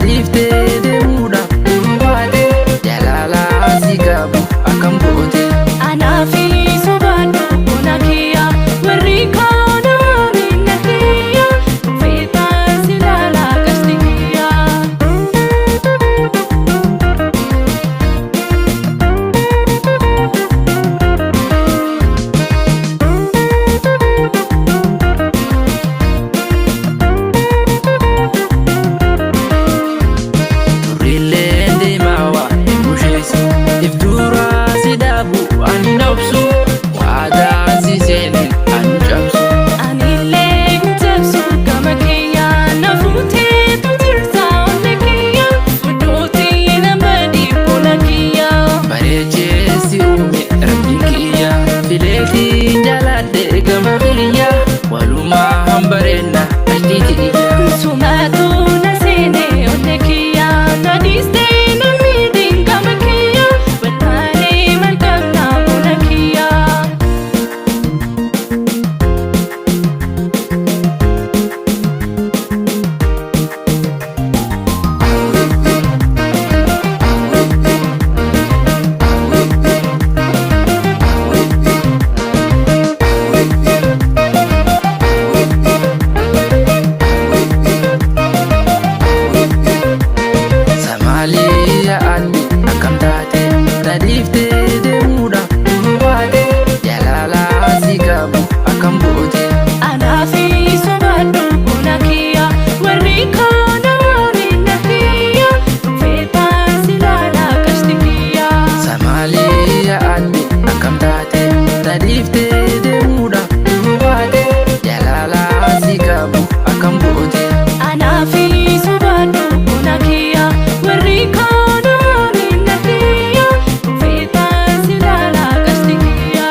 dhiiftee deemuudhaaf duwwaate jaalalaa si qabu akkam goote. Anaafi sobaadhu bona kiyya warri kaana minna kiyya feetaan si laalaa qasti kiyya. Turriillee deemaa waan hin busheessu iftuuraa si dhaabu ani nobsu waadaan si seenin ani cabsu. Anillee hin cabsu gama kiyya na fuutee tutirta onna kiyya fuddootii nama dhiibbona kiyya. Bareechee si uume rabbi kiyya fileetiin jaaladhe gama kiyya walumaa hambareenna ashtii tiyya. Sumaatu na seene onna kiyya na dhiistee na miidhin gama kiyya waltaanee malkamna bona kiyya. Samaalee yaa'adde akkam taate na dhiiftee deemuudhaaf duwwaate jaalalaa si qabu akkam goote. Anaafi sobaadhu bona kiyya warri kaana minna kiyya feetaan si laalaa qasti kiyya. Samaalee yaa'adde akkam taate na dhiiftee deemuudhaaf duwwaate jaalalaa si qabu akkam goote. Anaafi sobaadhu bona kiyya warri kaana minna kiyya feetaan si laalaa qasti kiyya.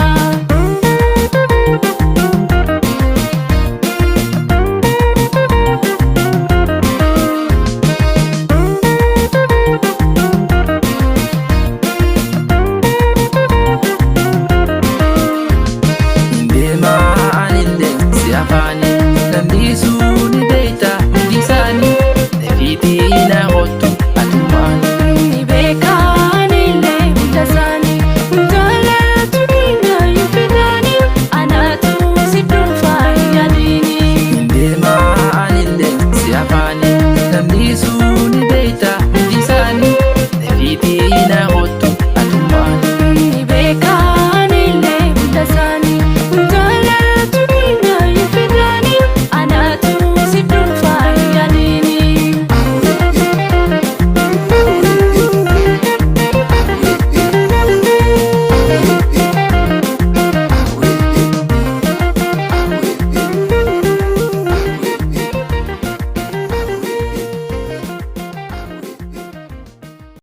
Deemaa anillee si afaani dandeessuu ni beekta hundi isaanii nefiitii na hottu atumaani. Ni beekaanillee hunda isaanii jaalatu miidhayu fedhanii anaatu si dhuunfaa hin yaadini. Deemaa anillee si afaani dandeessuu